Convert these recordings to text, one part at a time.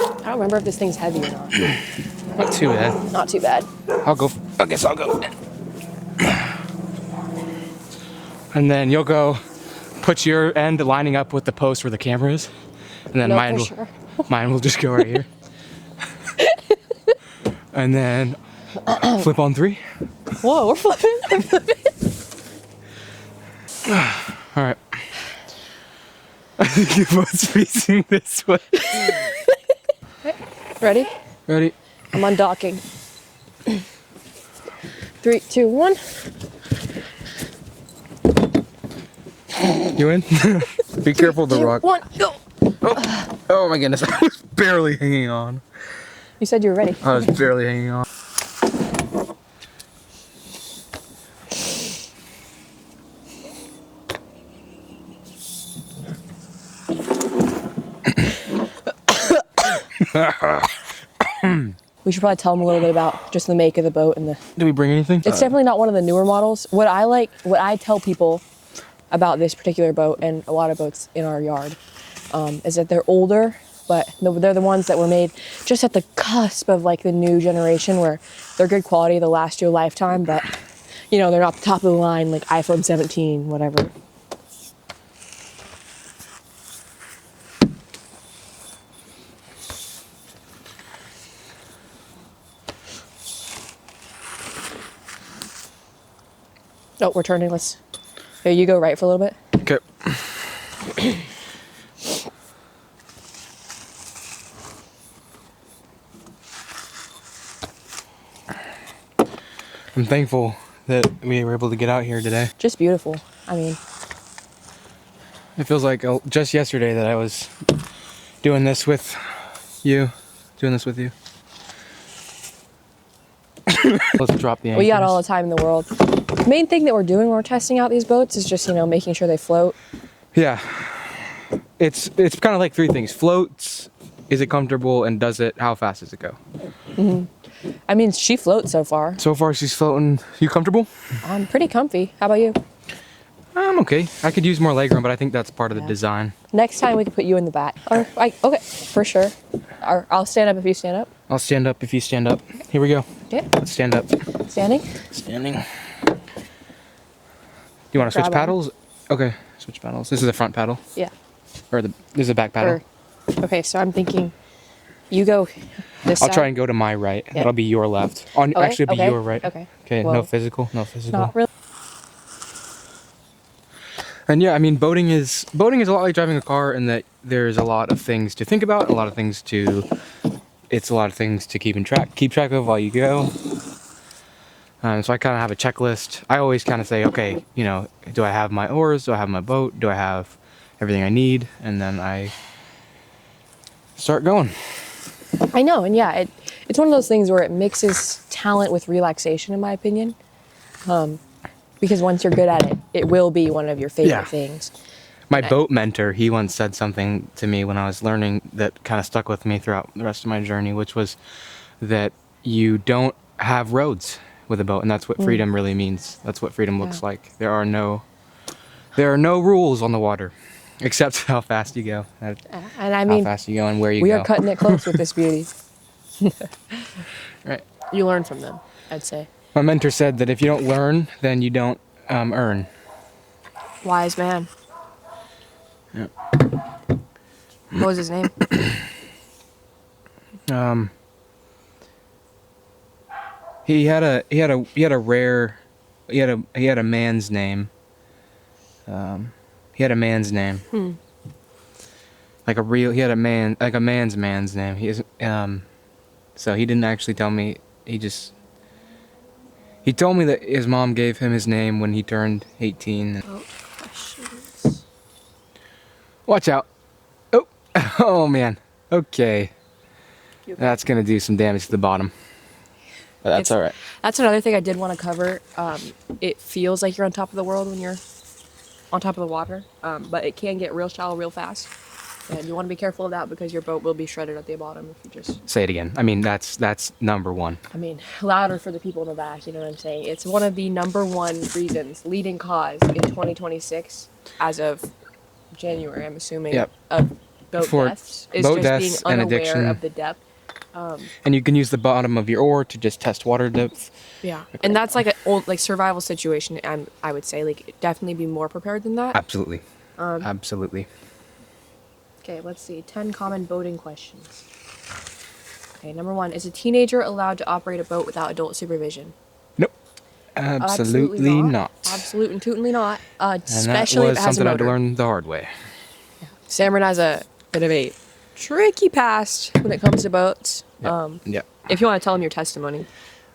I don't remember if this thing's heavy or not. Not too bad. Not too bad. I guess I'll go. And then you'll go put your end lining up with the post where the camera is. And then No, mine for will sure. mine will just go right here. And then flip on 3. Whoa, we're flipping. I'm flipping. All right. I think your boat's facing this way. Ready? Ready? I'm undocking. 3, 2, 1. You in? Be careful of the 2, rock. 1, go. Oh my goodness, I was barely hanging on. You said you were ready. I was barely hanging on. We should probably tell them a little bit about just the make of the boat and the. Did we bring anything? It's definitely not one of the newer models. What I tell people about this particular boat and a lot of boats in our yard is that they're older, but they're the ones that were made just at the cusp of like the new generation where they're good quality, they'll last you a lifetime, but you know, they're not the top of the line like iPhone 17, whatever. Oh, we're turning. Here, you go right for a little bit. Okay. I'm thankful that we were able to get out here today. Just beautiful. I mean, It feels like just yesterday that I was doing this with you. Let's drop the anchors. we got all the time in the world. Main thing that we're doing when we're testing out these boats is just, you know, making sure they float. Yeah. It's kind of like 3 things. Floats, is it comfortable, and how fast does it go? I mean, she floats so far. So far she's floating. You comfortable? I'm pretty comfy. How about you? I'm okay. I could use more legroom, but I think that's part of the design. Next time we could put you in the back. Okay, for sure. Or I'll stand up if you stand up. I'll stand up if you stand up. Here we go. Okay. Let's stand up. Standing? Standing. Do you want to switch Grab on. paddles? Okay, switch paddles. This is the front paddle. Yeah. This is the back paddle. Okay, so I'm thinking you go this I'll side. try and go to my right. Yeah. That'll be your left. Actually, it'll be your right. Okay. Okay, Whoa. no physical. Not really. And yeah, I mean, boating is a lot like driving a car in that there's a lot of things to think about, it's a lot of things to keep track of while you go. So I kind of have a checklist. I always kind of say, okay, you know, do I have my oars? Do I have my boat? Do I have everything I need? And then I start going. I know, and yeah, it's one of those things where it mixes talent with relaxation, in my opinion. Because once you're good at it, it will be one of your favorite Yeah. things. My boat mentor, he once said something to me when I was learning that kind of stuck with me throughout the rest of my journey, which was that you don't have roads with a boat, and that's what freedom really means. That's what freedom looks like. There are no rules on the water, except how fast you go. And I mean, how fast you go and where you we go. are cutting it close with this beauty. Right. You learn from them, I'd say. My mentor said that if you don't learn, then you don't earn. Wise man. Yeah. What was his name? He had a man's name. He had a man's name. Like he had a man's name. So he didn't actually tell me. He told me that his mom gave him his name when he turned 18. Oh, questions. Watch out. Oh, oh man. Okay. That's gonna do some damage to the bottom. But that's all right. That's another thing I did want to cover. It feels like you're on top of the world when you're on top of the water, but it can get real shallow real fast. And you want to be careful of that because your boat will be shredded at the bottom if you just... Say it again. I mean, that's number one. I mean, louder for the people in the back, you know what I'm saying? It's one of the number one reasons, leading cause in 2026, as of January, I'm assuming, Yep. of boat For deaths is boat just being deaths and unaware addiction. of the depth. And you can use the bottom of your oar to just test water depth. Yeah, and that's like an old like survival situation. I would say like definitely be more prepared than that. Absolutely. Absolutely. Okay, let's see. 10 common boating questions. Okay, number 1: is a teenager allowed to operate a boat without adult supervision? Nope. Absolutely not. Absolutely not. And Especially that if was it has a something I had to motor. learn the hard way. Cameron has a bit of a tricky past when it comes to boats. Yeah. If you want to tell him your testimony.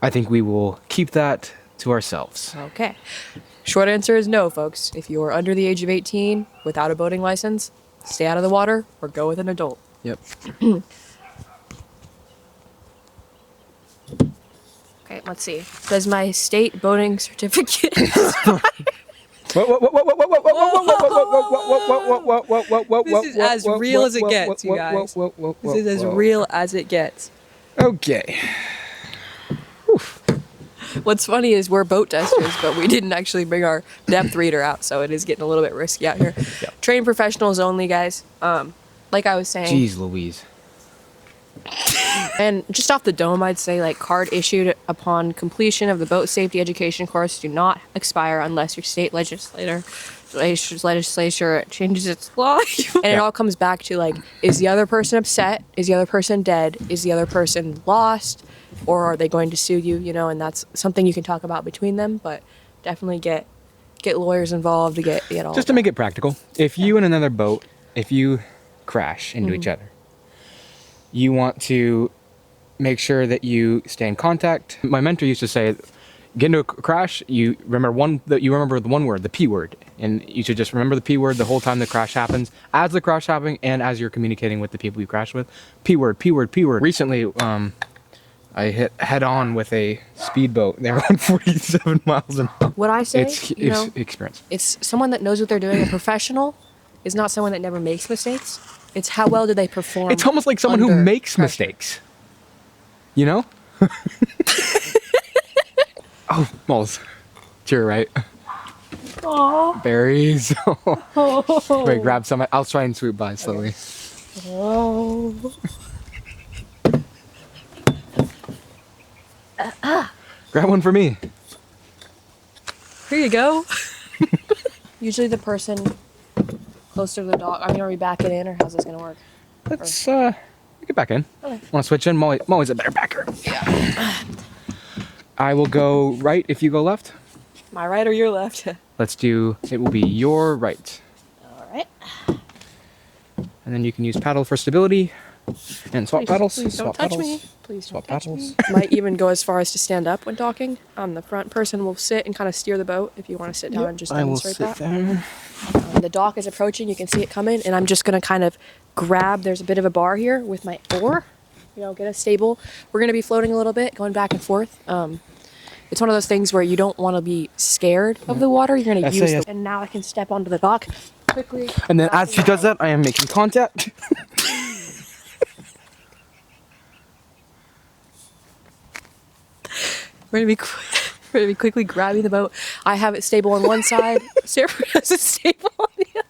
I think we will keep that to ourselves. Okay. Short answer is no, folks. If you are under the age of 18 without a boating license, stay out of the water or go with an adult. Yep. Okay, let's see. Does my state boating certificate This is as real as it gets, you guys. This is as real as it gets. Okay. What's funny is we're boat testers, but we didn't actually bring our depth reader out, so it is getting a little bit risky out here. Yep. Trained professionals only, guys. Like I was saying. Jeez Louise. And just off the dome, I'd say like card issued upon completion of the boat safety education course do not expire unless your state legislature changes its law. And it all comes back to like, is the other person upset? Is the other person dead? Is the other person lost? Or are they going to sue you? You know, and that's something you can talk about between them, but definitely get lawyers involved to get all. Just to make it practical, if you and another boat, if you crash into each other, you want to make sure that you stay in contact. My mentor used to say, get into a crash, you remember the one word, the P word, and you should just remember the P word the whole time the crash happens, as the crash happening, and as you're communicating with the people you crashed with. P word, P word, P word. Recently, I hit head on with a speedboat. They were on 47 miles an hour. What I say, It's experience. it's someone that knows what they're doing. A professional is not someone that never makes mistakes. It's how well do they perform. It's almost like someone who under makes pressure. mistakes. You know? Oh, moles. To your right. Aww. Berries. Wait, grab some. I'll try and swoop by slowly. Oh. Grab one for me. Here you go. Usually the person closer to the dock. I mean, are we backing in or how's this gonna work? Let's get back in. Okay. Want to switch in? Molly's a better backer. Yeah. I will go right if you go left. My right or your left? Let's do. It will be your right, All right. and then you can use paddle for stability, and swap paddles. Please don't swap touch paddles. me. Please don't Swap touch paddles. me. Might even go as far as to stand up when talking. The front person will sit and kind of steer the boat if you want to sit down and just I will demonstrate sit that. there. The dock is approaching. You can see it coming, and I'm just gonna kind of grab. There's a bit of a bar here with my oar. You know, get us stable. We're gonna be floating a little bit, going back and forth. It's one of those things where you don't want to be scared of the water. You're gonna Yes, use yes. And now I can step onto the dock quickly. And then as she does that, I am making contact. We're gonna be quickly grabbing the boat. I have it stable on one side. Sarah has it stable on the other.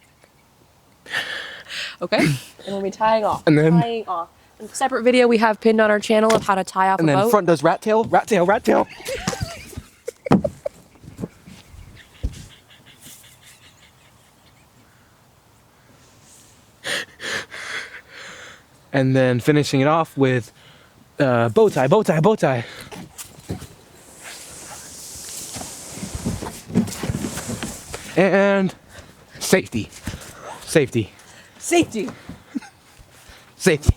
Okay, and we'll be tying off. And then- tying off. A separate video we have pinned on our channel of how to tie off And a then boat. front does rat tail, rat tail, rat tail. And then finishing it off with bow tie, bow tie, bow tie. And safety, safety, Safety. safety.